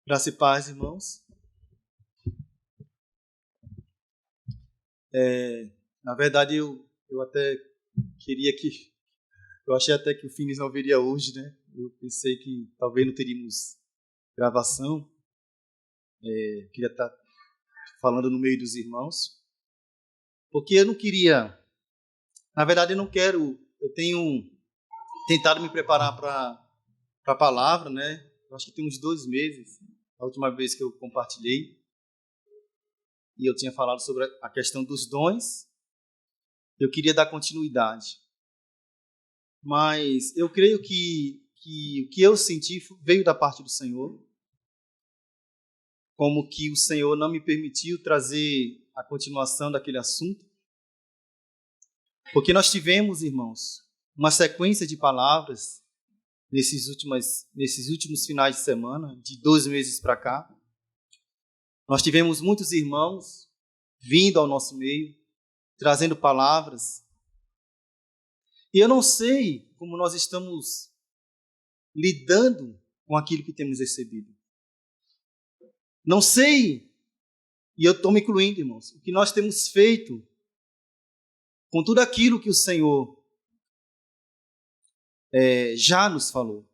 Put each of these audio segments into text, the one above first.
Graça e paz, irmãos. Na verdade, eu até queria que... Eu achei até que o Finis não viria hoje, né? Eu pensei que talvez não teríamos gravação. Queria estar falando no meio dos irmãos. Porque eu não queria... Na verdade, eu não quero... Eu tenho tentado me preparar para a palavra, né? Eu acho que tem uns 2 meses, a última vez que eu compartilhei. E eu tinha falado sobre a questão dos dons. Eu queria dar continuidade. Mas eu creio que o que eu senti veio da parte do Senhor. Como que o Senhor não me permitiu trazer a continuação daquele assunto. Porque nós tivemos, irmãos, uma sequência de palavras nesses últimos finais de semana, de 2 meses para cá. Nós tivemos muitos irmãos vindo ao nosso meio, trazendo palavras. E eu não sei como nós estamos lidando com aquilo que temos recebido. Não sei, e eu estou me incluindo, irmãos, o que nós temos feito com tudo aquilo que o Senhor já nos falou.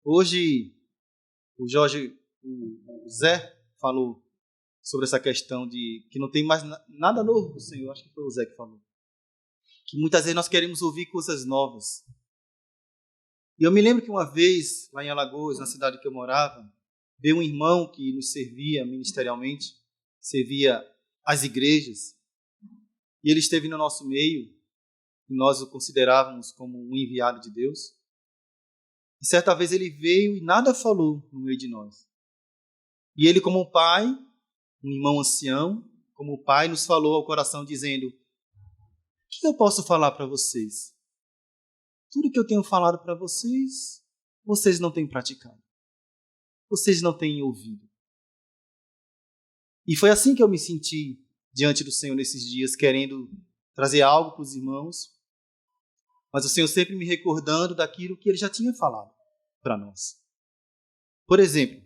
Hoje, o Zé falou sobre essa questão de que não tem mais nada novo do Senhor. Acho que foi o Zé que falou. Que muitas vezes nós queremos ouvir coisas novas. E eu me lembro que uma vez, lá em Alagoas, na cidade que eu morava, veio um irmão que nos servia ministerialmente, servia as igrejas, e ele esteve no nosso meio, e nós o considerávamos como um enviado de Deus. E certa vez ele veio e nada falou no meio de nós. E ele, como pai, um irmão ancião, como pai, nos falou ao coração, dizendo: o que eu posso falar para vocês? Tudo que eu tenho falado para vocês, vocês não têm praticado. Vocês não têm ouvido. E foi assim que eu me senti diante do Senhor nesses dias, querendo trazer algo para os irmãos, mas o Senhor sempre me recordando daquilo que Ele já tinha falado para nós. Por exemplo,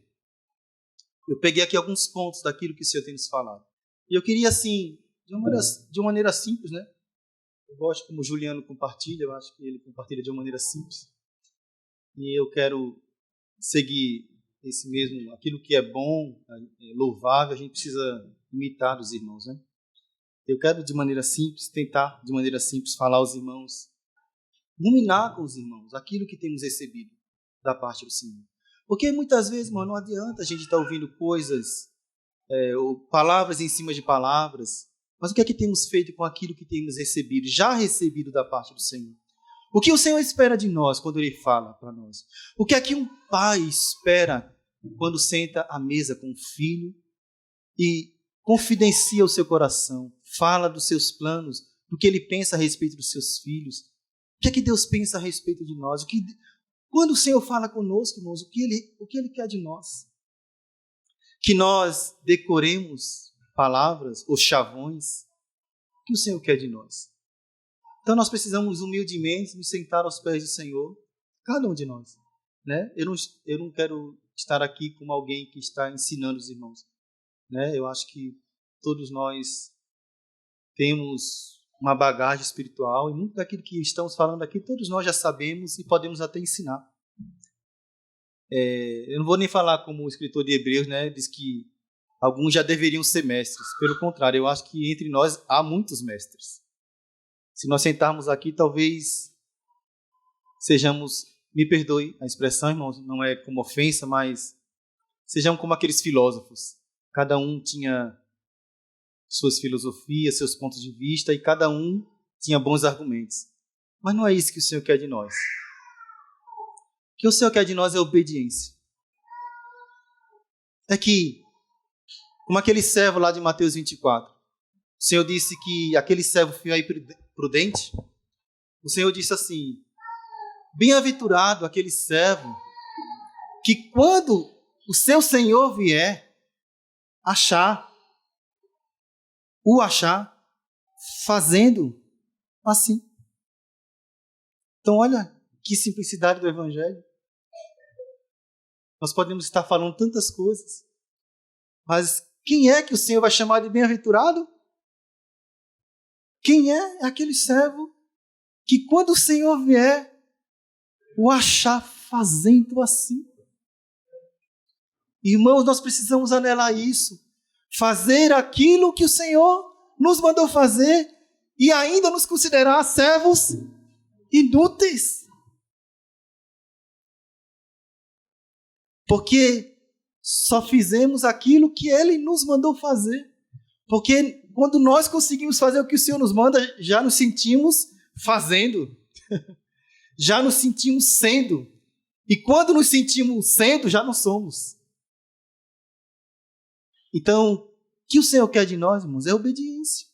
eu peguei aqui alguns pontos daquilo que o Senhor tem nos falado. E eu queria, assim, de uma maneira simples, né? Eu gosto como o Juliano compartilha, eu acho que ele compartilha de uma maneira simples. E eu quero seguir esse mesmo, aquilo que é bom, louvável, a gente precisa imitar dos irmãos, né? Eu quero de maneira simples, tentar de maneira simples falar aos irmãos, ruminar com os irmãos aquilo que temos recebido da parte do Senhor. Porque muitas vezes, irmão, não adianta a gente estar ouvindo coisas, ou palavras em cima de palavras, mas o que é que temos feito com aquilo que temos recebido, já recebido da parte do Senhor? O que o Senhor espera de nós quando Ele fala para nós? O que é que um pai espera quando senta à mesa com o filho e confidencia o seu coração, fala dos seus planos, do que ele pensa a respeito dos seus filhos? O que é que Deus pensa a respeito de nós? Quando o Senhor fala conosco, irmãos, o que Ele quer de nós? Que nós decoremos palavras ou chavões? O que o Senhor quer de nós? Então nós precisamos humildemente nos sentar aos pés do Senhor, cada um de nós, né? Eu não quero estar aqui como alguém que está ensinando os irmãos, né? Eu acho que todos nós temos uma bagagem espiritual e muito daquilo que estamos falando aqui, todos nós já sabemos e podemos até ensinar. Eu não vou nem falar como o escritor de Hebreus, né? Diz que alguns já deveriam ser mestres. Pelo contrário, eu acho que entre nós há muitos mestres. Se nós sentarmos aqui, talvez sejamos, me perdoe a expressão, irmãos, não é como ofensa, mas sejamos como aqueles filósofos. Cada um tinha suas filosofias, seus pontos de vista, e cada um tinha bons argumentos. Mas não é isso que o Senhor quer de nós. O que o Senhor quer de nós é obediência. É que, como aquele servo lá de Mateus 24, o Senhor disse que aquele servo fiel e prudente, o Senhor disse assim: bem-aventurado aquele servo que quando o seu Senhor vier, o achar fazendo assim. Então, olha que simplicidade do Evangelho. Nós podemos estar falando tantas coisas, Mas quem é que o Senhor vai chamar de bem-aventurado? Quem é aquele servo que quando o Senhor vier, o achar fazendo assim? Irmãos, nós precisamos anelar isso. Fazer aquilo que o Senhor nos mandou fazer e ainda nos considerar servos inúteis. Porque só fizemos aquilo que Ele nos mandou fazer. Porque quando nós conseguimos fazer o que o Senhor nos manda, já nos sentimos fazendo. Já nos sentimos sendo. E quando nos sentimos sendo, já não somos. Então, o que o Senhor quer de nós, irmãos, é obediência.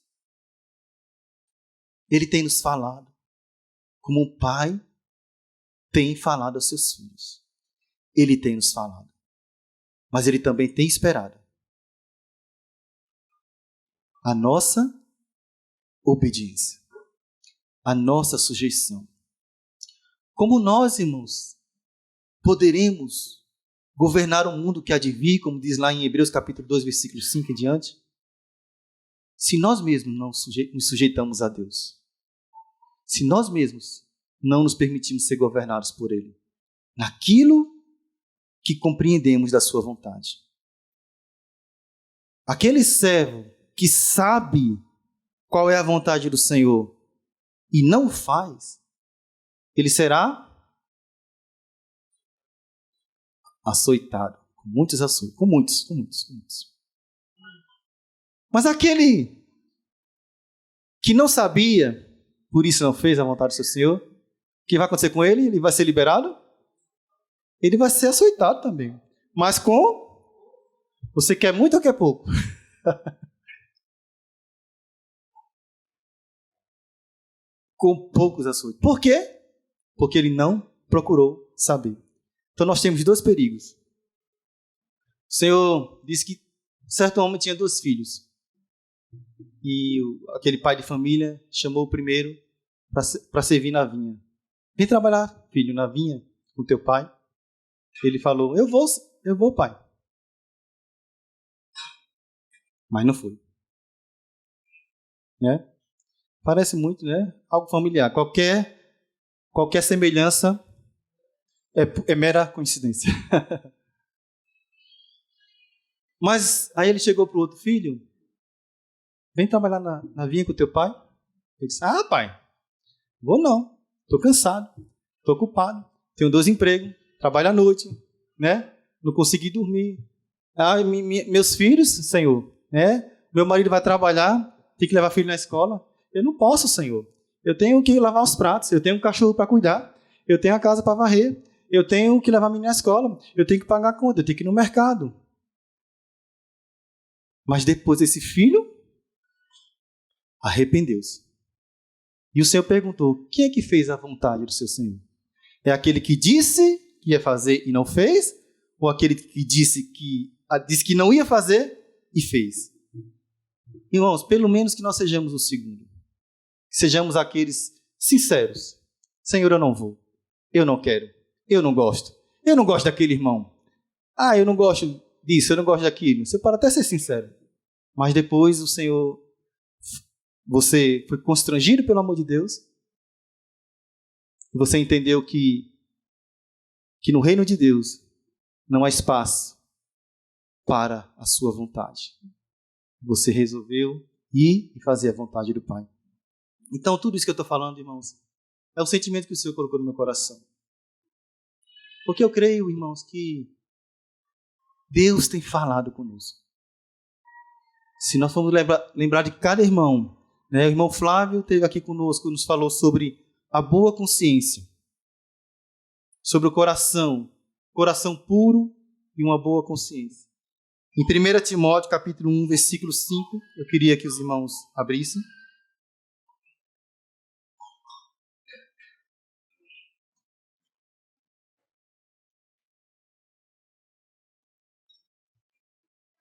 Ele tem nos falado, como um pai tem falado aos seus filhos. Ele tem nos falado. Mas Ele também tem esperado a nossa obediência, a nossa sujeição. Como nós, irmãos, poderemos governar o mundo que há de vir, como diz lá em Hebreus capítulo 2, versículo 5 em diante, se nós mesmos não nos sujeitamos a Deus, se nós mesmos não nos permitimos ser governados por Ele, naquilo que compreendemos da sua vontade. Aquele servo que sabe qual é a vontade do Senhor e não faz, ele será açoitado, com muitos açoites, com muitos. Mas aquele que não sabia, por isso não fez a vontade do seu Senhor, o que vai acontecer com ele? Ele vai ser liberado? Ele vai ser açoitado também. Mas com... Você quer muito ou quer pouco? Com poucos açoites. Por quê? Porque ele não procurou saber. Então nós temos dois perigos. O Senhor disse que certo homem tinha 2 filhos. E aquele pai de família chamou o primeiro para servir na vinha. Vem trabalhar, filho, na vinha com teu pai. Ele falou, eu vou, pai. Mas não foi. Né? Parece muito, né? Algo familiar. Qualquer semelhança é mera coincidência. Mas aí ele chegou para o outro filho, vem trabalhar na vinha com teu pai. Ele disse, pai, vou não, estou cansado, estou ocupado, tenho 2 empregos, trabalho à noite, né? Não consegui dormir. Meus filhos, Senhor, né? Meu marido vai trabalhar, tem que levar filho na escola. Eu não posso, Senhor. Eu tenho que lavar os pratos, eu tenho um cachorro para cuidar, eu tenho a casa para varrer, eu tenho que levar a menina na escola, eu tenho que pagar a conta, eu tenho que ir no mercado. Mas depois esse filho arrependeu-se. E o Senhor perguntou, quem é que fez a vontade do seu Senhor? É aquele que disse que ia fazer e não fez? Ou aquele que disse que não ia fazer e fez? Irmãos, pelo menos que nós sejamos o segundo. Que sejamos aqueles sinceros. Senhor, eu não vou. Eu não quero. Eu não gosto. Eu não gosto daquele irmão. Eu não gosto disso, eu não gosto daquilo. Você pode até ser sincero. Mas depois o Senhor... Você foi constrangido pelo amor de Deus. E você entendeu que no reino de Deus não há espaço para a sua vontade. Você resolveu ir e fazer a vontade do Pai. Então, tudo isso que eu estou falando, irmãos, é o sentimento que o Senhor colocou no meu coração. Porque eu creio, irmãos, que Deus tem falado conosco. Se nós formos lembrar de cada irmão, né? O irmão Flávio esteve aqui conosco, nos falou sobre a boa consciência, sobre o coração puro e uma boa consciência. Em 1 Timóteo, capítulo 1, versículo 5, eu queria que os irmãos abrissem.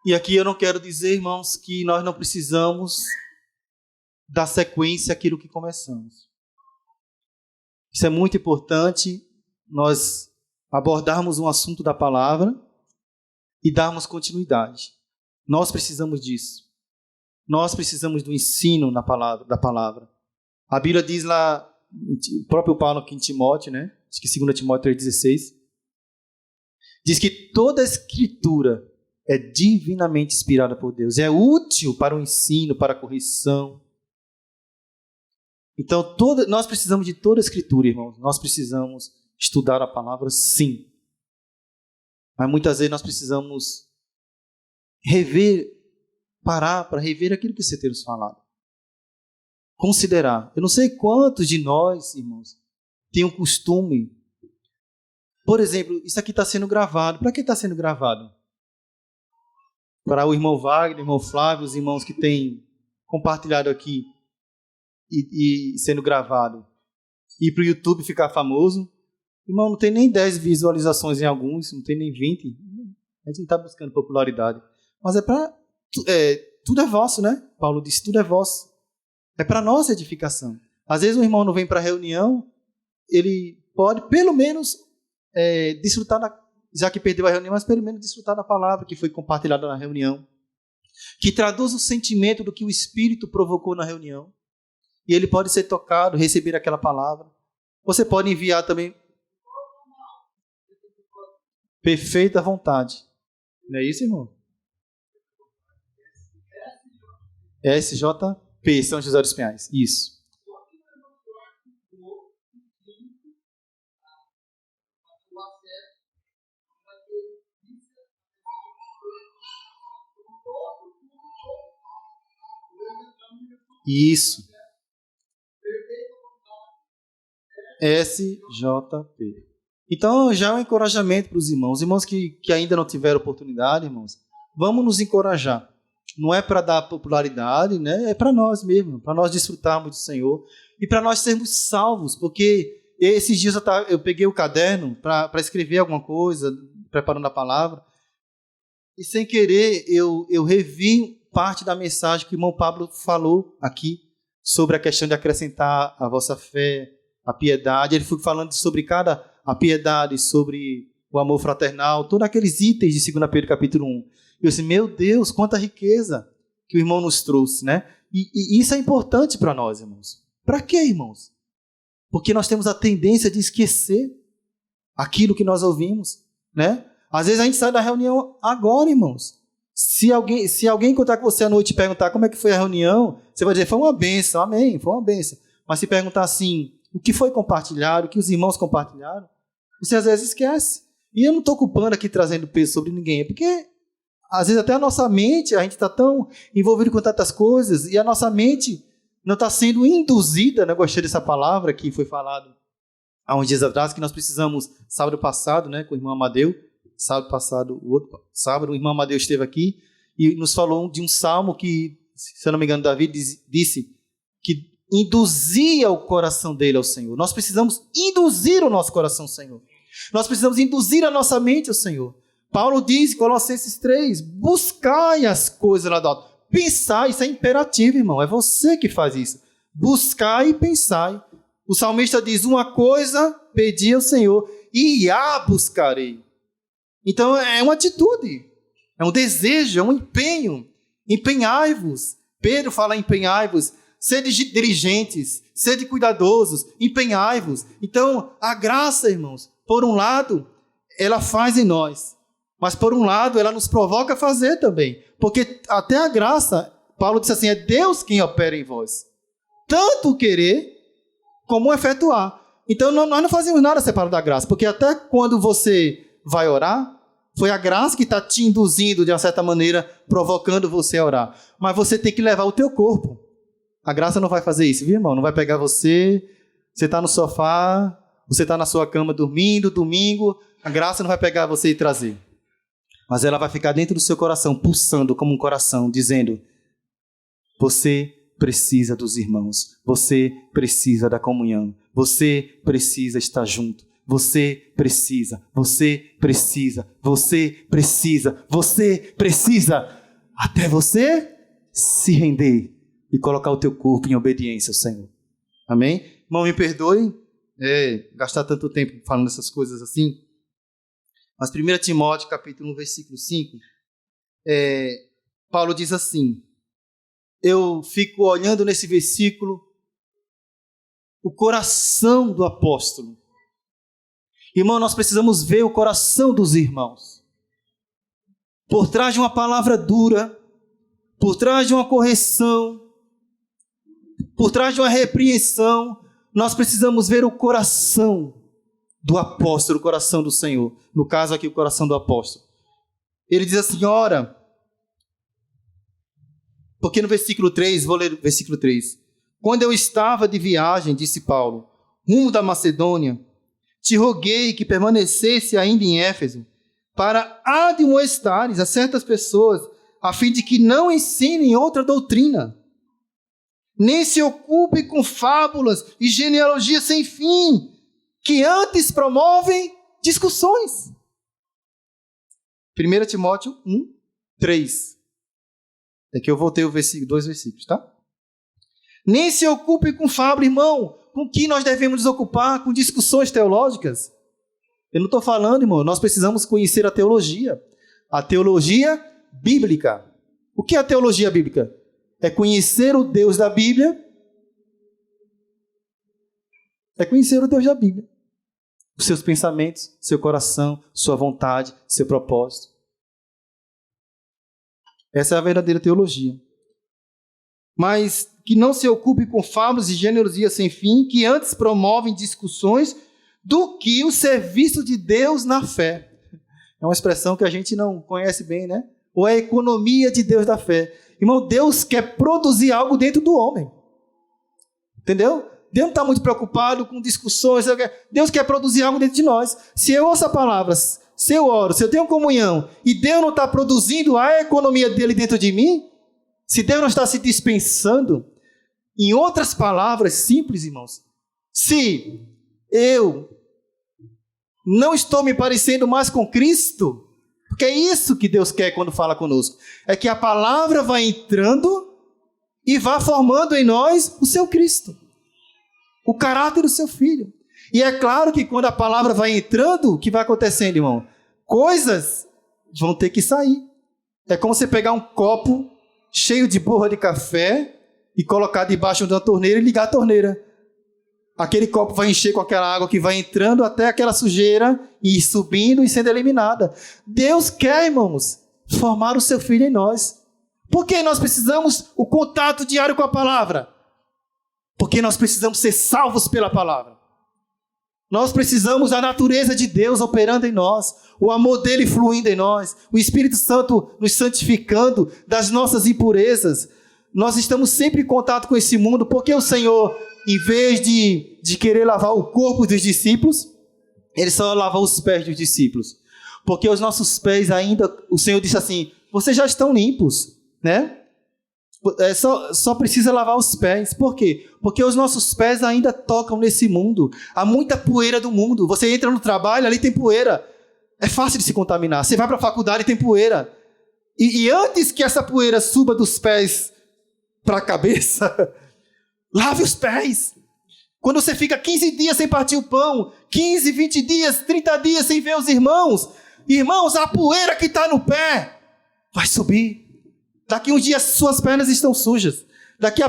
E aqui eu não quero dizer, irmãos, que nós não precisamos dar sequência àquilo que começamos. Isso é muito importante, nós abordarmos um assunto da palavra e darmos continuidade. Nós precisamos disso. Nós precisamos do ensino da palavra. A Bíblia diz lá, o próprio Paulo aqui em Timóteo, né? Acho que 2 Timóteo 3,16, diz que toda a Escritura é divinamente inspirada por Deus. É útil para o ensino, para a correção. Então, nós precisamos de toda a Escritura, irmãos. Nós precisamos estudar a palavra, sim. Mas muitas vezes nós precisamos parar para rever aquilo que você tem nos falado. Considerar. Eu não sei quantos de nós, irmãos, têm um costume. Por exemplo, isso aqui está sendo gravado. Para que está sendo gravado? Para o irmão Wagner, o irmão Flávio, os irmãos que têm compartilhado aqui e sendo gravado. E para o YouTube ficar famoso. Irmão, não tem nem 10 visualizações em alguns, não tem nem 20. A gente não está buscando popularidade. Mas tudo é vosso, né? Paulo disse, tudo é vosso. É para nossa edificação. Às vezes o irmão não vem para a reunião, ele pode pelo menos desfrutar, já que perdeu a reunião, mas pelo menos desfrutar da palavra que foi compartilhada na reunião, que traduz o sentimento do que o Espírito provocou na reunião. E ele pode ser tocado, receber aquela palavra. Você pode enviar também perfeita vontade. Não é isso, irmão? SJP, São José dos Pinhais. Isso. Isso. SJP. Então, já é um encorajamento para os irmãos. Os irmãos que ainda não tiveram oportunidade, irmãos, vamos nos encorajar. Não é para dar popularidade, né? É para nós mesmo, para nós desfrutarmos do Senhor e para nós sermos salvos, porque esses dias eu peguei o caderno para escrever alguma coisa, preparando a palavra, e sem querer eu revi parte da mensagem que o irmão Pablo falou aqui sobre a questão de acrescentar a vossa fé, a piedade. Ele foi falando sobre a piedade, sobre o amor fraternal, todos aqueles itens de 2 Pedro capítulo 1. Eu disse, meu Deus, quanta riqueza que o irmão nos trouxe, né? E isso é importante para nós, irmãos. Para quê, irmãos? Porque nós temos a tendência de esquecer aquilo que nós ouvimos, né? Às vezes a gente sai da reunião agora, irmãos. Se alguém encontrar com você à noite e perguntar como é que foi a reunião, você vai dizer, foi uma bênção, amém, foi uma bênção. Mas se perguntar assim, o que foi compartilhado, o que os irmãos compartilharam, você às vezes esquece. E eu não estou culpando aqui, trazendo peso sobre ninguém, é porque às vezes até a nossa mente, a gente está tão envolvido com tantas coisas, e a nossa mente não está sendo induzida, né? Eu gostei dessa palavra que foi falado há uns dias atrás, que nós precisamos, sábado passado, né, com o irmão Amadeu, sábado, o irmão Amadeu esteve aqui e nos falou de um salmo que, se eu não me engano, Davi disse que induzia o coração dele ao Senhor. Nós precisamos induzir o nosso coração ao Senhor. Nós precisamos induzir a nossa mente ao Senhor. Paulo diz em Colossenses 3, buscai as coisas lá do alto. Pensai, isso é imperativo, irmão. É você que faz isso. Buscai e pensai. O salmista diz, uma coisa pedi ao Senhor e a buscarei. Então é uma atitude, é um desejo, é um empenho. Empenhai-vos. Pedro fala empenhai-vos. Sede diligentes, sede cuidadosos, empenhai-vos. Então a graça, irmãos, por um lado, ela faz em nós. Mas por um lado, ela nos provoca a fazer também. Porque até a graça, Paulo disse assim, é Deus quem opera em vós. Tanto o querer, como o efetuar. Então nós não fazemos nada separado da graça. Porque até quando você vai orar, foi a graça que está te induzindo, de uma certa maneira, provocando você a orar. Mas você tem que levar o teu corpo. A graça não vai fazer isso, viu, irmão? Não vai pegar você está no sofá, você está na sua cama dormindo, domingo, a graça não vai pegar você e trazer. Mas ela vai ficar dentro do seu coração, pulsando como um coração, dizendo, você precisa dos irmãos, você precisa da comunhão, você precisa estar junto. Você precisa, até você se render e colocar o teu corpo em obediência ao Senhor. Amém? Irmão, me perdoe gastar tanto tempo falando essas coisas assim, mas 1 Timóteo capítulo 1, versículo 5, Paulo diz assim, eu fico olhando nesse versículo o coração do apóstolo. Irmão, nós precisamos ver o coração dos irmãos. Por trás de uma palavra dura, por trás de uma correção, por trás de uma repreensão, nós precisamos ver o coração do apóstolo, o coração do Senhor. No caso aqui, o coração do apóstolo. Ele diz assim, ora, porque no versículo 3, vou ler o versículo 3. Quando eu estava de viagem, disse Paulo, rumo da Macedônia, te roguei que permanecesse ainda em Éfeso, para admoestares a certas pessoas, a fim de que não ensinem outra doutrina, nem se ocupe com fábulas e genealogias sem fim, que antes promovem discussões. 1 Timóteo 1, 3. Aqui eu voltei dois versículos, tá? Nem se ocupe com fábula, irmão. Com que nós devemos nos ocupar? Com discussões teológicas? Eu não estou falando, irmão. Nós precisamos conhecer a teologia bíblica. O que é a teologia bíblica? É conhecer o Deus da Bíblia. É conhecer o Deus da Bíblia. Os seus pensamentos, seu coração, sua vontade, seu propósito. Essa é a verdadeira teologia. Mas que não se ocupe com fábulas e genealogias sem fim, que antes promovem discussões do que o serviço de Deus na fé. É uma expressão que a gente não conhece bem, né? Ou a economia de Deus da fé. Irmão, Deus quer produzir algo dentro do homem. Entendeu? Deus não está muito preocupado com discussões. Deus quer produzir algo dentro de nós. Se eu ouço a palavra, se eu oro, se eu tenho comunhão, e Deus não está produzindo a economia dele dentro de mim, se Deus não está se dispensando, em outras palavras simples, irmãos, se eu não estou me parecendo mais com Cristo, porque é isso que Deus quer quando fala conosco, é que a palavra vai entrando e vá formando em nós o seu Cristo, o caráter do seu Filho. E é claro que quando a palavra vai entrando, o que vai acontecendo, irmão? Coisas vão ter que sair. É como você pegar um copo cheio de borra de café e colocar debaixo da torneira e ligar a torneira. Aquele copo vai encher com aquela água que vai entrando até aquela sujeira e subindo e sendo eliminada. Deus quer, irmãos, formar o seu Filho em nós. Por que nós precisamos o contato diário com a palavra? Porque nós precisamos ser salvos pela palavra. Nós precisamos da natureza de Deus operando em nós, o amor dele fluindo em nós, o Espírito Santo nos santificando das nossas impurezas. Nós estamos sempre em contato com esse mundo, porque o Senhor, em vez de querer lavar o corpo dos discípulos, ele só lava os pés dos discípulos. Porque os nossos pés ainda, o Senhor disse assim, vocês já estão limpos, né? Só precisa lavar os pés. Por quê? Porque os nossos pés ainda tocam nesse mundo. Há muita poeira do mundo. Você entra no trabalho, ali tem poeira. É fácil de se contaminar. Você vai para a faculdade e tem poeira. E antes que essa poeira suba dos pés para a cabeça, lave os pés. Quando você fica 15 dias sem partir o pão, 15, 20 dias, 30 dias sem ver os irmãos, a poeira que está no pé vai subir. Daqui uns dias suas pernas estão sujas. Daqui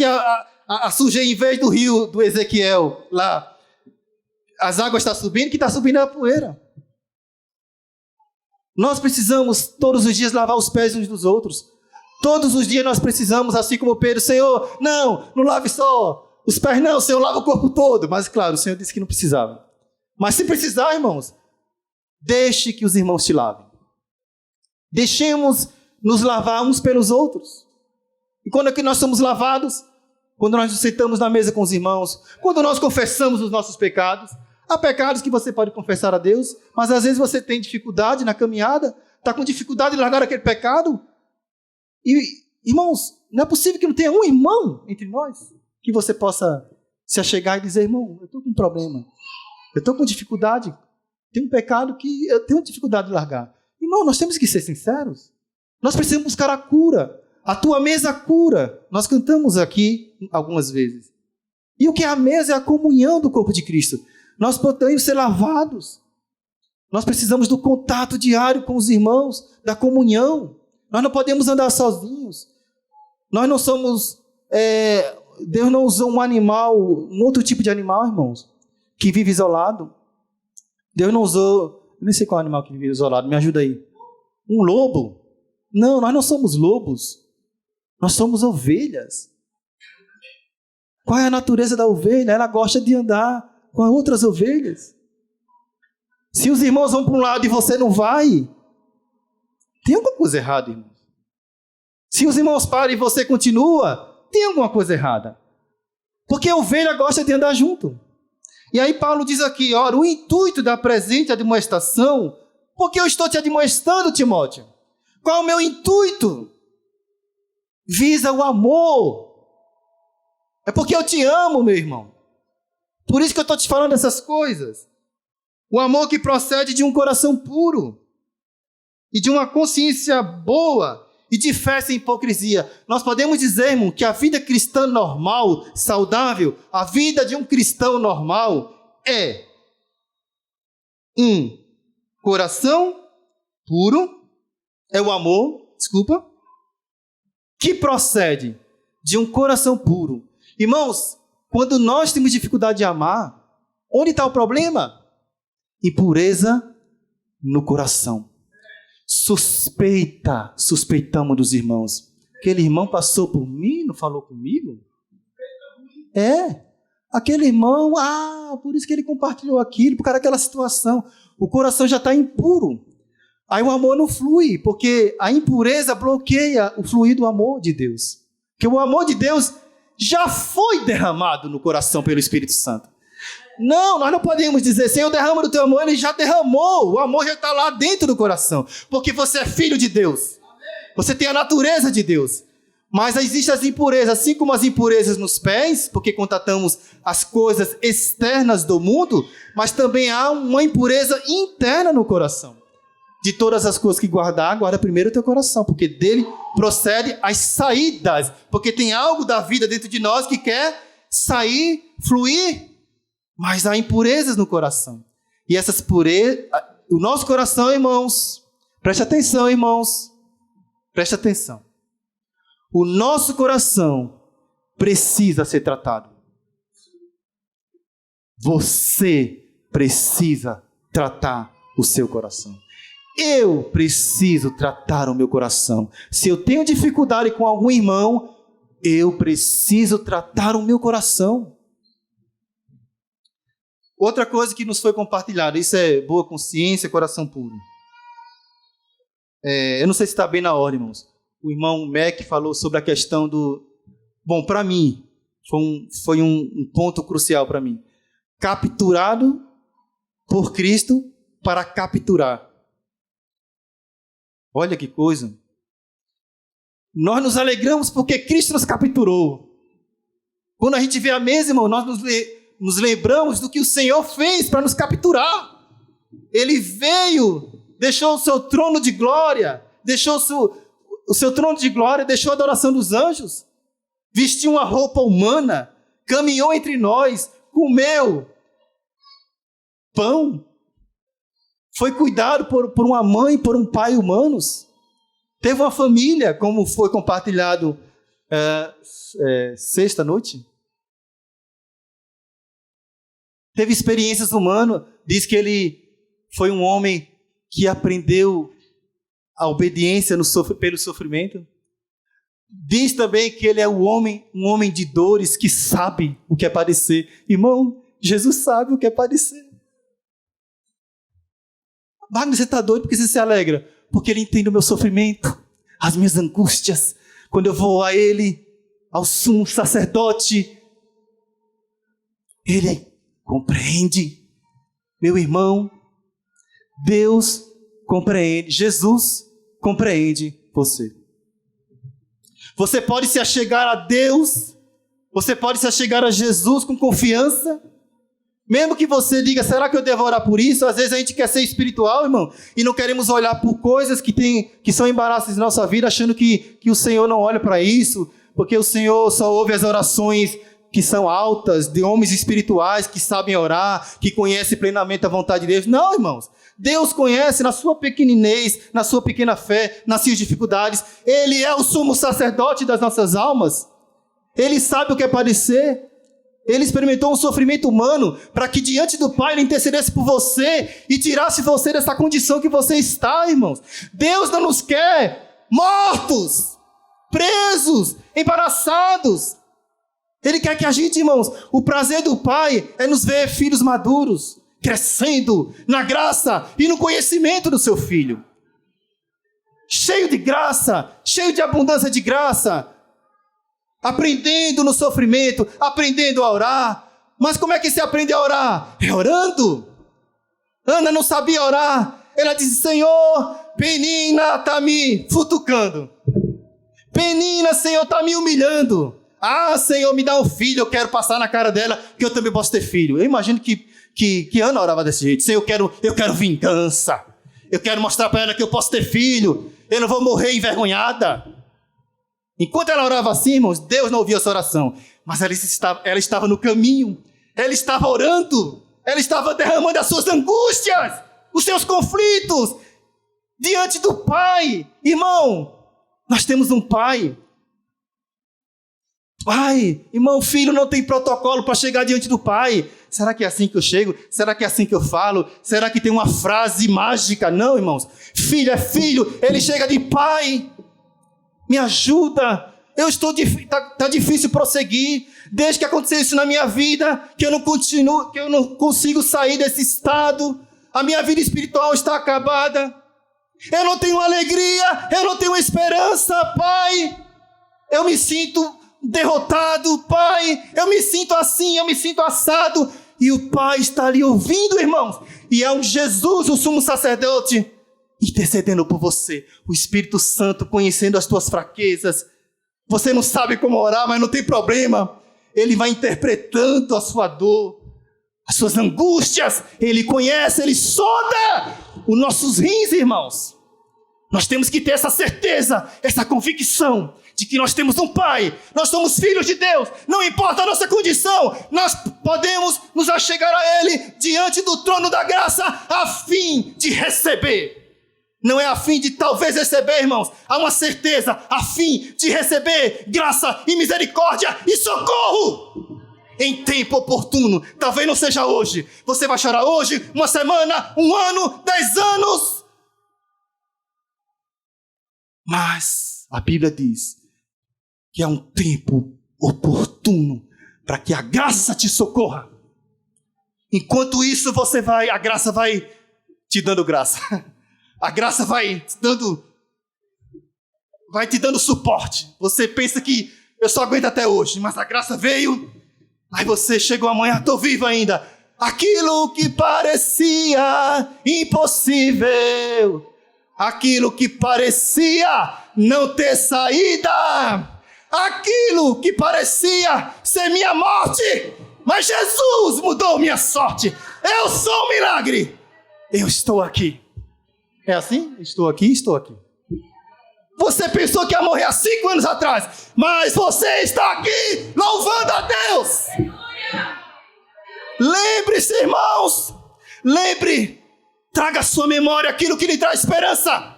a sujeira, em vez do rio do Ezequiel, lá, as águas estão subindo, que está subindo é a poeira. Nós precisamos todos os dias lavar os pés uns dos outros. Todos os dias nós precisamos, assim como Pedro, Senhor, não lave só os pés não, Senhor, lava o corpo todo. Mas claro, o Senhor disse que não precisava. Mas se precisar, irmãos, deixe que os irmãos te lavem. Deixemos nos lavar uns pelos outros. E quando é que nós somos lavados? Quando nós nos sentamos na mesa com os irmãos, quando nós confessamos os nossos pecados. Há pecados que você pode confessar a Deus, mas às vezes você tem dificuldade na caminhada, está com dificuldade de largar aquele pecado. E, irmãos, não é possível que não tenha um irmão entre nós que você possa se achegar e dizer, irmão, eu estou com um problema, eu estou com dificuldade, tem um pecado que eu tenho dificuldade de largar. Irmão, nós temos que ser sinceros. Nós precisamos buscar a cura. A tua mesa cura. Nós cantamos aqui algumas vezes. E o que é a mesa é a comunhão do corpo de Cristo. Nós podemos ser lavados. Nós precisamos do contato diário com os irmãos, da comunhão. Nós não podemos andar sozinhos. Nós não somos... Deus não usou um animal, um outro tipo de animal, irmãos, que vive isolado. Deus não usou... Eu nem sei qual animal que vive isolado, me ajuda aí. Um lobo? Não, nós não somos lobos. Nós somos ovelhas. Qual é a natureza da ovelha? Ela gosta de andar com outras ovelhas. Se os irmãos vão para um lado e você não vai, tem alguma coisa errada, irmão. Se os irmãos param e você continua, tem alguma coisa errada. Porque a ovelha gosta de andar junto. E aí Paulo diz aqui, ora, o intuito da presente admoestação, porque eu estou te admoestando, Timóteo. Qual é o meu intuito? Visa o amor. É porque eu te amo, meu irmão. Por isso que eu estou te falando essas coisas. O amor que procede de um coração puro. E de uma consciência boa. E de fé sem hipocrisia. Nós podemos dizer, irmão, que a vida cristã normal, saudável, a vida de um cristão normal é um coração puro, é o amor, que procede de um coração puro. Irmãos, quando nós temos dificuldade de amar, onde está o problema? Impureza no coração. Suspeitamos dos irmãos. Aquele irmão passou por mim, não falou comigo? Aquele irmão, por isso que ele compartilhou aquilo, por causa daquela situação. O coração já está impuro. Aí o amor não flui, porque a impureza bloqueia o fluir do amor de Deus. Porque o amor de Deus já foi derramado no coração pelo Espírito Santo. Não, nós não podemos dizer, Senhor, derrama do teu amor, ele já derramou, o amor já está lá dentro do coração, porque você é filho de Deus, você tem a natureza de Deus, mas existem as impurezas, assim como as impurezas nos pés, porque contatamos as coisas externas do mundo, mas também há uma impureza interna no coração. De todas as coisas que guarda primeiro o teu coração, porque dele procede as saídas, porque tem algo da vida dentro de nós que quer sair, fluir, mas há impurezas no coração. E essas purezas, o nosso coração, irmãos, preste atenção, irmãos, preste atenção. O nosso coração precisa ser tratado. Você precisa tratar o seu coração. Eu preciso tratar o meu coração. Se eu tenho dificuldade com algum irmão, eu preciso tratar o meu coração. Outra coisa que nos foi compartilhada, isso é boa consciência, coração puro. Eu não sei se está bem na ordem, irmãos. O irmão Mac falou sobre a questão do... Bom, para mim, foi um ponto crucial para mim. Capturado por Cristo para capturar. Olha que coisa. Nós nos alegramos porque Cristo nos capturou. Quando a gente vê a mesa, irmão, nós nos lembramos do que o Senhor fez para nos capturar. Ele veio, deixou o seu trono de glória, deixou o seu trono de glória, deixou a adoração dos anjos, vestiu uma roupa humana, caminhou entre nós, comeu pão, foi cuidado por uma mãe, por um pai humanos, teve uma família, como foi compartilhado sexta noite. Teve experiências humanas, diz que ele foi um homem que aprendeu a obediência pelo sofrimento. Diz também que ele é um homem de dores, que sabe o que é padecer. Irmão, Jesus sabe o que é padecer. Wagner, você está doido porque você se alegra? Porque ele entende o meu sofrimento, as minhas angústias. Quando eu vou a ele, ao sumo sacerdote, ele compreende. Meu irmão, Deus compreende, Jesus compreende você. Você pode se achegar a Deus, você pode se achegar a Jesus com confiança, mesmo que você diga, será que eu devo orar por isso? Às vezes a gente quer ser espiritual, irmão, e não queremos olhar por coisas que são embaraços em nossa vida, achando que o Senhor não olha para isso, porque o Senhor só ouve as orações que são altas, de homens espirituais que sabem orar, que conhecem plenamente a vontade de Deus. Não, irmãos, Deus conhece na sua pequenez, na sua pequena fé, nas suas dificuldades. Ele é o sumo sacerdote das nossas almas. Ele sabe o que é padecer. Ele experimentou um sofrimento humano para que diante do Pai Ele intercedesse por você e tirasse você dessa condição que você está, irmãos. Deus não nos quer mortos, presos, embaraçados. Ele quer que a gente, irmãos, o prazer do Pai é nos ver filhos maduros, crescendo na graça e no conhecimento do seu Filho. Cheio de graça, cheio de abundância de graça. Aprendendo no sofrimento, aprendendo a orar. Mas como é que se aprende a orar? É orando. Ana não sabia orar. Ela disse: Senhor, Penina está me futucando. Penina, Senhor, está me humilhando. Ah, Senhor, me dá um filho, eu quero passar na cara dela, que eu também posso ter filho. Eu imagino que Ana orava desse jeito. Senhor, eu quero vingança. Eu quero mostrar para ela que eu posso ter filho. Eu não vou morrer envergonhada. Enquanto ela orava assim, irmãos, Deus não ouvia essa oração. Mas ela estava no caminho. Ela estava orando. Ela estava derramando as suas angústias, os seus conflitos, diante do Pai. Irmão, nós temos um Pai. Pai, irmão, filho não tem protocolo para chegar diante do Pai. Será que é assim que eu chego? Será que é assim que eu falo? Será que tem uma frase mágica? Não, irmãos. Filho é filho, ele chega de Pai. Me ajuda, tá difícil prosseguir, desde que aconteceu isso na minha vida, que eu não consigo sair desse estado, a minha vida espiritual está acabada, eu não tenho alegria, eu não tenho esperança, Pai, eu me sinto derrotado, Pai, eu me sinto assim, eu me sinto assado, e o Pai está ali ouvindo, irmãos, e é um Jesus, o sumo sacerdote, intercedendo por você, o Espírito Santo conhecendo as tuas fraquezas. Você não sabe como orar, mas não tem problema. Ele vai interpretando a sua dor, as suas angústias. Ele conhece, ele sonda os nossos rins, irmãos. Nós temos que ter essa certeza, essa convicção de que nós temos um Pai, nós somos filhos de Deus, não importa a nossa condição, nós podemos nos achegar a Ele diante do trono da graça a fim de receber. Não é a fim de talvez receber, irmãos. Há uma certeza, a fim de receber graça e misericórdia e socorro em tempo oportuno. Talvez não seja hoje. Você vai chorar hoje, uma semana, um ano, 10 anos. Mas a Bíblia diz que é um tempo oportuno para que a graça te socorra. Enquanto isso a graça vai te dando graça. A graça vai te dando suporte. Você pensa que eu só aguento até hoje, mas a graça veio. Aí você chegou amanhã, estou vivo ainda. Aquilo que parecia impossível, aquilo que parecia não ter saída, aquilo que parecia ser minha morte, mas Jesus mudou minha sorte. Eu sou um milagre. Eu estou aqui. É assim? Estou aqui. Você pensou que ia morrer há 5 anos atrás, mas você está aqui louvando a Deus. Lembre-se, irmãos. Traga à sua memória aquilo que lhe traz esperança.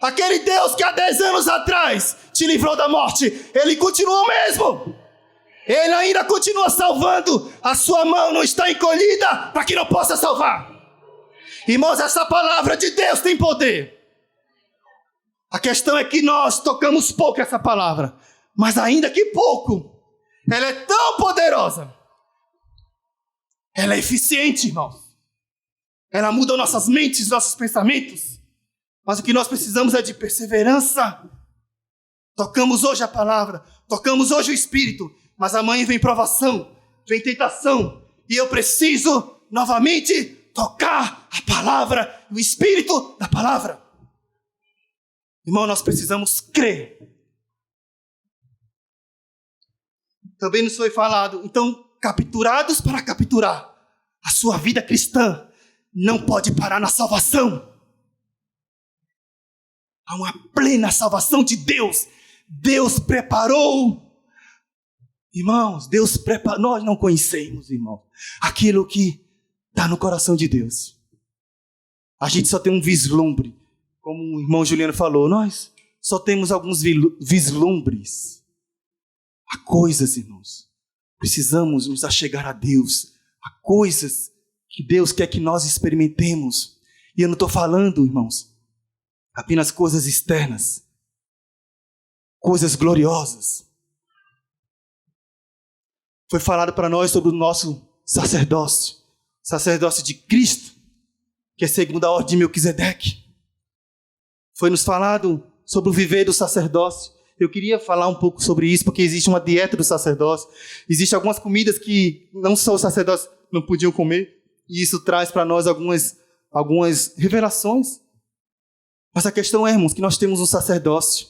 Aquele Deus que há 10 anos atrás te livrou da morte, Ele continua o mesmo. Ele ainda continua salvando. A sua mão não está encolhida para que não possa salvar. Irmãos, essa palavra de Deus tem poder. A questão é que nós tocamos pouco essa palavra. Mas ainda que pouco, ela é tão poderosa. Ela é eficiente, irmãos. Ela muda nossas mentes, nossos pensamentos. Mas o que nós precisamos é de perseverança. Tocamos hoje a palavra, tocamos hoje o Espírito. Mas amanhã vem provação, vem tentação. E eu preciso novamente tocar a palavra, o Espírito da palavra. Irmão, nós precisamos crer. Também nos foi falado, então, capturados para capturar. A sua vida cristã não pode parar na salvação. Há uma plena salvação de Deus. Deus preparou. Irmãos, Deus preparou. Nós não conhecemos, irmãos, aquilo que está no coração de Deus. A gente só tem um vislumbre. Como o irmão Juliano falou, nós só temos alguns vislumbres. Há coisas, irmãos. Precisamos nos achegar a Deus. Há coisas que Deus quer que nós experimentemos. E eu não estou falando, irmãos, apenas coisas externas. Coisas gloriosas. Foi falado para nós sobre o nosso sacerdócio. Sacerdócio de Cristo, que é segundo a ordem de Melquisedeque. Foi nos falado sobre o viver do sacerdócio. Eu queria falar um pouco sobre isso, porque existe uma dieta do sacerdócio. Existem algumas comidas que não só os sacerdotes não podiam comer. E isso traz para nós algumas revelações. Mas a questão é, irmãos, que nós temos um sacerdócio.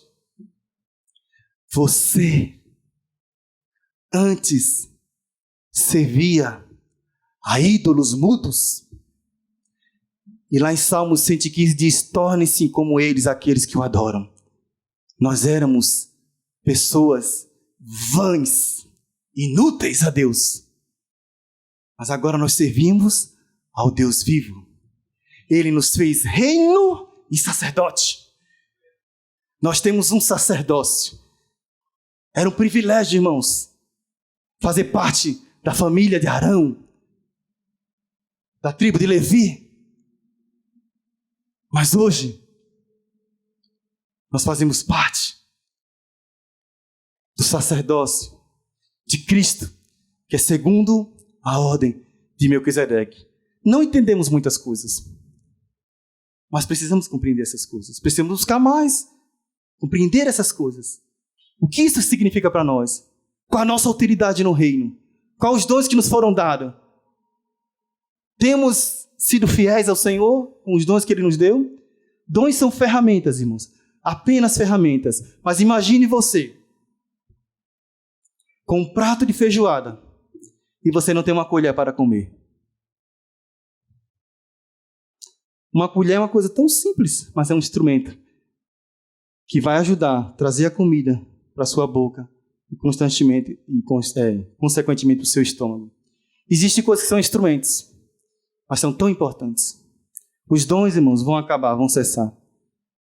Você, antes, servia a ídolos mudos? E lá em Salmos 115 diz, tornem-se como eles aqueles que o adoram. Nós éramos pessoas vãs, inúteis a Deus. Mas agora nós servimos ao Deus vivo. Ele nos fez reino e sacerdote. Nós temos um sacerdócio. Era um privilégio, irmãos, fazer parte da família de Arão, da tribo de Levi. Mas hoje, nós fazemos parte do sacerdócio de Cristo, que é segundo a ordem de Melquisedeque. Não entendemos muitas coisas, mas precisamos compreender essas coisas. Precisamos buscar mais, compreender essas coisas. O que isso significa para nós? Qual a nossa autoridade no reino? Quais os dons que nos foram dados? Temos sido fiéis ao Senhor com os dons que Ele nos deu? Dons são ferramentas, irmãos. Apenas ferramentas. Mas imagine você com um prato de feijoada e você não tem uma colher para comer. Uma colher é uma coisa tão simples, mas é um instrumento que vai ajudar a trazer a comida para a sua boca e constantemente e consequentemente para o seu estômago. Existem coisas que são instrumentos, mas são tão importantes. Os dons, irmãos, vão acabar, vão cessar.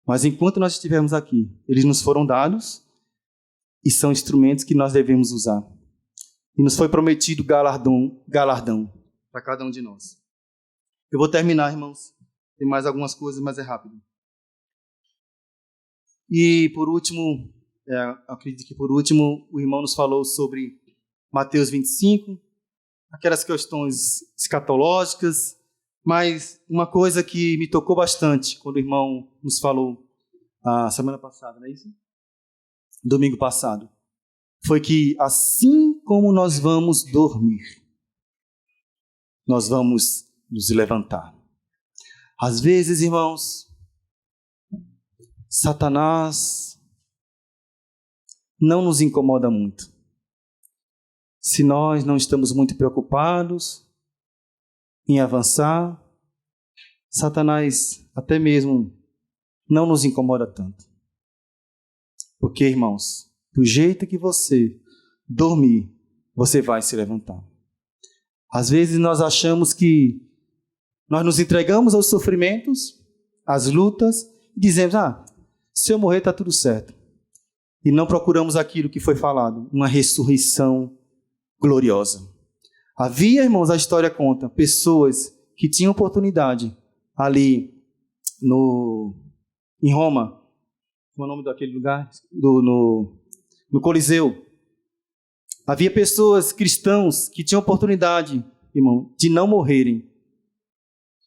Mas enquanto nós estivermos aqui, eles nos foram dados e são instrumentos que nós devemos usar. E nos foi prometido galardão para cada um de nós. Eu vou terminar, irmãos. Tem mais algumas coisas, mas é rápido. E por último, acredito que por último, o irmão nos falou sobre Mateus 25, aquelas questões escatológicas, mas uma coisa que me tocou bastante quando o irmão nos falou a semana passada, não é isso? Domingo passado, foi que assim como nós vamos dormir, nós vamos nos levantar. Às vezes, irmãos, Satanás não nos incomoda muito. Se nós não estamos muito preocupados em avançar, Satanás até mesmo não nos incomoda tanto. Porque, irmãos, do jeito que você dormir, você vai se levantar. Às vezes nós achamos que nós nos entregamos aos sofrimentos, às lutas, e dizemos, se eu morrer está tudo certo. E não procuramos aquilo que foi falado, uma ressurreição gloriosa. Havia, irmãos, a história conta, pessoas que tinham oportunidade ali em Roma. Como é o nome daquele lugar? No Coliseu. Havia pessoas, cristãos, que tinham oportunidade, irmão, de não morrerem.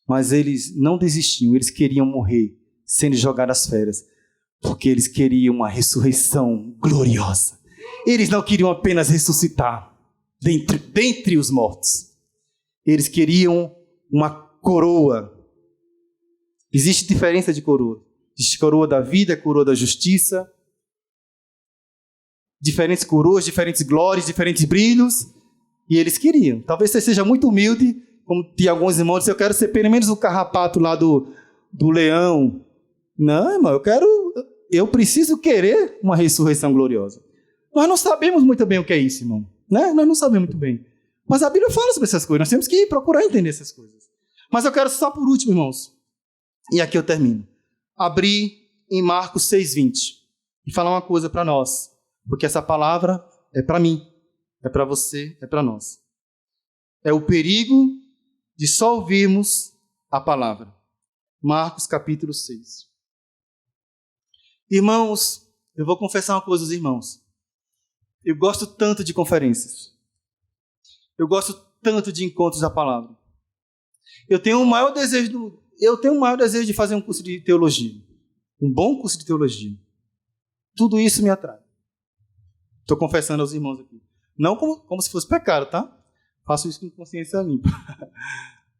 Mas eles não desistiam, eles queriam morrer, sendo jogados às feras, porque eles queriam uma ressurreição gloriosa. Eles não queriam apenas ressuscitar dentre os mortos. Eles queriam uma coroa. Existe diferença de coroa. Existe coroa da vida, coroa da justiça. Diferentes coroas, diferentes glórias, diferentes brilhos. E eles queriam. Talvez você seja muito humilde, como tem alguns irmãos, dizem, eu quero ser pelo menos o carrapato lá do leão. Não, irmão, eu preciso querer uma ressurreição gloriosa. Nós não sabemos muito bem o que é isso, irmão. Né? Nós não sabemos muito bem. Mas a Bíblia fala sobre essas coisas. Nós temos que procurar entender essas coisas. Mas eu quero só por último, irmãos, E aqui eu termino. Abrir em Marcos 6:20 e falar uma coisa para nós, porque essa palavra é para mim, é para você, é para nós. É o perigo de só ouvirmos a palavra. Marcos capítulo 6. Irmãos, eu vou confessar uma coisa aos irmãos. Eu gosto tanto de conferências. Eu gosto tanto de encontros da palavra. Eu tenho o maior desejo de fazer um curso de teologia. Um bom curso de teologia. Tudo isso me atrai. Estou confessando aos irmãos aqui. Não como se fosse pecado, tá? Faço isso com consciência limpa.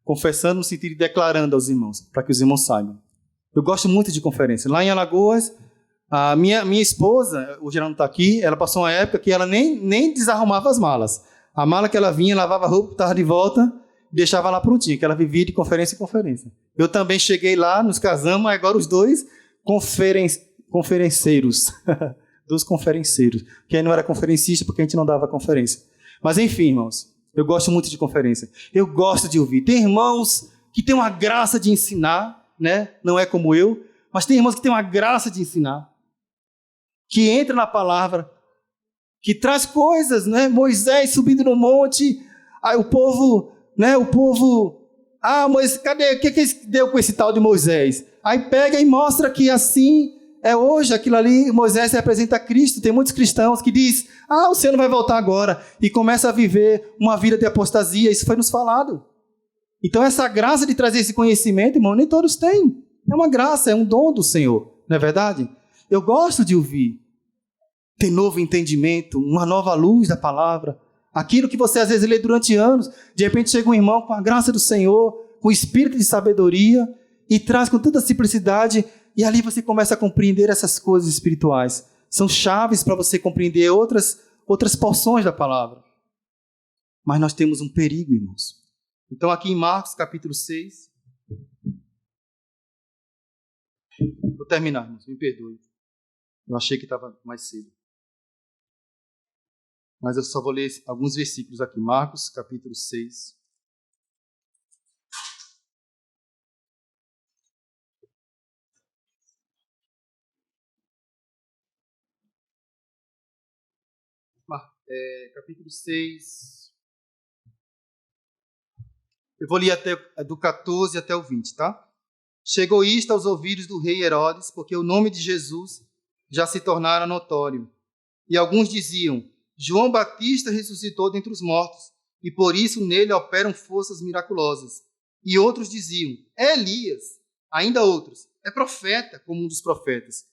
Confessando no sentido de declarando aos irmãos, para que os irmãos saibam. Eu gosto muito de conferência. Lá em Alagoas, a minha esposa, o Geraldo está aqui, ela passou uma época que ela nem desarrumava as malas. A mala que ela vinha, lavava a roupa, estava de volta, deixava lá prontinha, que ela vivia de conferência em conferência. Eu também cheguei lá, nos casamos, agora os dois conferenceiros. Dois conferenceiros. Que aí não era conferencista, porque a gente não dava conferência. Mas enfim, irmãos, eu gosto muito de conferência. Eu gosto de ouvir. Tem irmãos que têm uma graça de ensinar, né? Não é como eu, mas tem irmãos que têm uma graça de ensinar, que entra na palavra, que traz coisas, né? Moisés subindo no monte, aí o povo, Moisés, cadê? O que deu com esse tal de Moisés? Aí pega e mostra que assim é hoje, aquilo ali, Moisés representa Cristo. Tem muitos cristãos que dizem, o Senhor não vai voltar agora, e começa a viver uma vida de apostasia. Isso foi nos falado. Então essa graça de trazer esse conhecimento, irmão, nem todos têm. É uma graça, é um dom do Senhor, não é verdade? Eu gosto de ouvir. Ter novo entendimento, uma nova luz da palavra. Aquilo que você às vezes lê durante anos, de repente chega um irmão com a graça do Senhor, com o espírito de sabedoria, e traz com tanta simplicidade, e ali você começa a compreender essas coisas espirituais. São chaves para você compreender outras porções da palavra. Mas nós temos um perigo, irmãos. Então aqui em Marcos capítulo 6, vou terminar, irmãos, me perdoe. Eu achei que estava mais cedo. Mas eu só vou ler alguns versículos aqui. Marcos, capítulo 6. Capítulo 6. Eu vou ler até do 14 até o 20, tá? Chegou isto aos ouvidos do rei Herodes, porque o nome de Jesus já se tornara notório. E alguns diziam, João Batista ressuscitou dentre os mortos, e por isso nele operam forças miraculosas. E outros diziam, é Elias. Ainda outros, é profeta, como um dos profetas.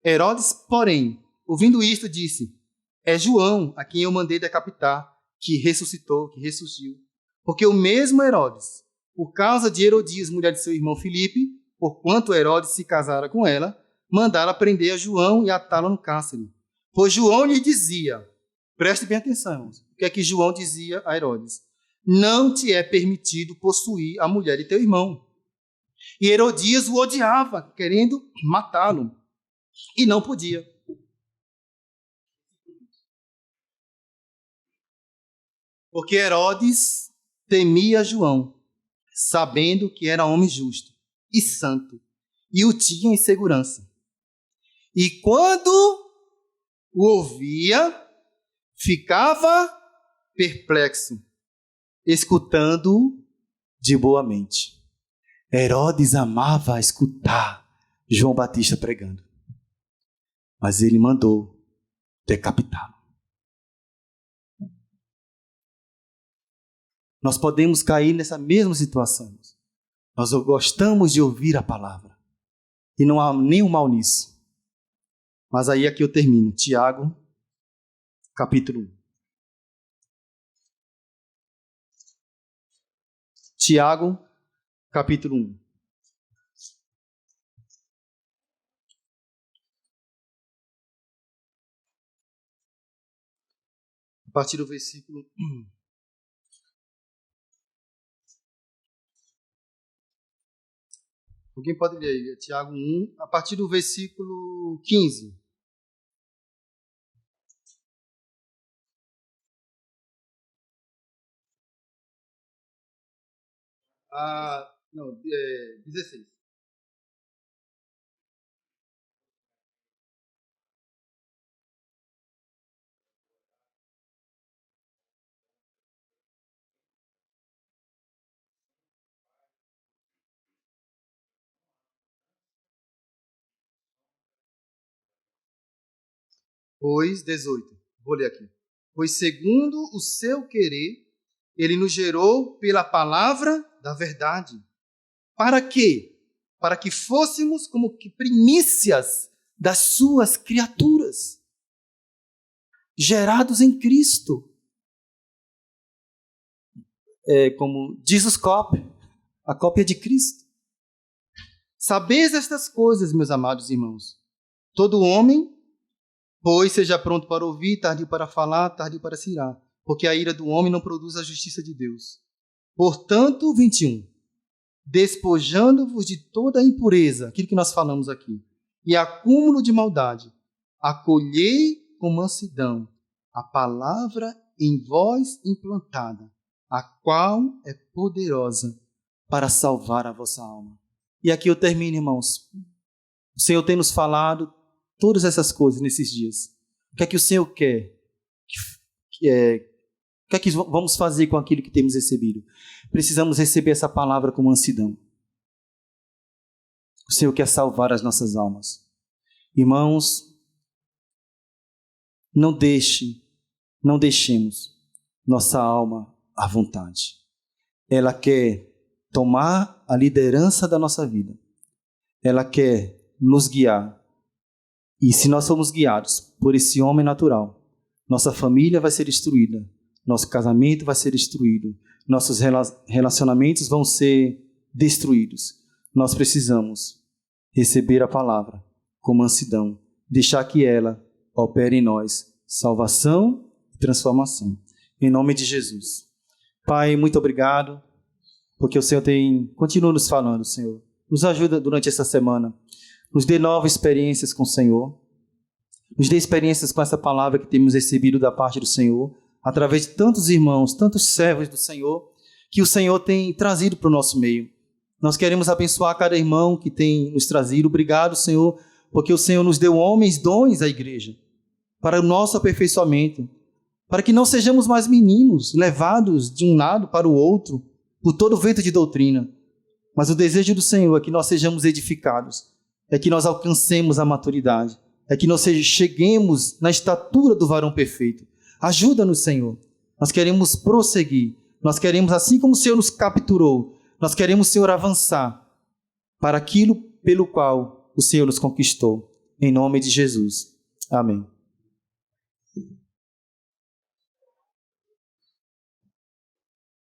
Herodes, porém, ouvindo isto, disse, é João, a quem eu mandei decapitar, que ressuscitou, que ressurgiu. Porque o mesmo Herodes, por causa de Herodias, mulher de seu irmão Filipe, porquanto Herodes se casara com ela, mandara prender a João e atá-lo no cárcere. Pois João lhe dizia, preste bem atenção, irmãos, o que é que João dizia a Herodes? Não te é permitido possuir a mulher de teu irmão. E Herodias o odiava, querendo matá-lo, e não podia. Porque Herodes temia João, sabendo que era homem justo e santo, e o tinha em segurança. E quando o ouvia, ficava perplexo, escutando-o de boa mente. Herodes amava escutar João Batista pregando, mas ele mandou decapitá-lo. Nós podemos cair nessa mesma situação. Nós gostamos de ouvir a palavra. E não há nenhum mal nisso. Mas aí aqui eu termino. Tiago, capítulo 1. Tiago, capítulo 1. A partir do versículo 1. Alguém pode ler aí, Tiago 1, a partir do versículo 15. Não, 16. Pois, 18, vou ler aqui. Pois segundo o seu querer, ele nos gerou pela palavra da verdade. Para quê? Para que fôssemos como que primícias das suas criaturas, gerados em Cristo. Como diz os cópias, a cópia de Cristo. Sabeis estas coisas, meus amados irmãos. Todo homem, pois, seja pronto para ouvir, tardio para falar, tardio para se irar, porque a ira do homem não produz a justiça de Deus. Portanto, 21, despojando-vos de toda a impureza, aquilo que nós falamos aqui, e acúmulo de maldade, acolhei com mansidão a palavra em vós implantada, a qual é poderosa para salvar a vossa alma. E aqui eu termino, irmãos. O Senhor tem nos falado todas essas coisas nesses dias. O que é que o Senhor quer? O que é que vamos fazer com aquilo que temos recebido? Precisamos receber essa palavra com mansidão. O Senhor quer salvar as nossas almas. Irmãos, não deixemos nossa alma à vontade. Ela quer tomar a liderança da nossa vida. Ela quer nos guiar. E se nós formos guiados por esse homem natural, nossa família vai ser destruída, nosso casamento vai ser destruído, nossos relacionamentos vão ser destruídos. Nós precisamos receber a palavra com mansidão, deixar que ela opere em nós salvação e transformação. Em nome de Jesus. Pai, muito obrigado, porque o Senhor continua nos falando, Senhor. Nos ajuda durante essa semana. Nos dê novas experiências com o Senhor. Nos dê experiências com essa palavra que temos recebido da parte do Senhor, através de tantos irmãos, tantos servos do Senhor, que o Senhor tem trazido para o nosso meio. Nós queremos abençoar cada irmão que tem nos trazido. Obrigado, Senhor, porque o Senhor nos deu homens, dons à igreja, para o nosso aperfeiçoamento, para que não sejamos mais meninos, levados de um lado para o outro, por todo vento de doutrina. Mas o desejo do Senhor é que nós sejamos edificados, é que nós alcancemos a maturidade, é que nós cheguemos na estatura do varão perfeito. Ajuda-nos, Senhor. Nós queremos prosseguir. Nós queremos, assim como o Senhor nos capturou, nós queremos, Senhor, avançar para aquilo pelo qual o Senhor nos conquistou. Em nome de Jesus. Amém.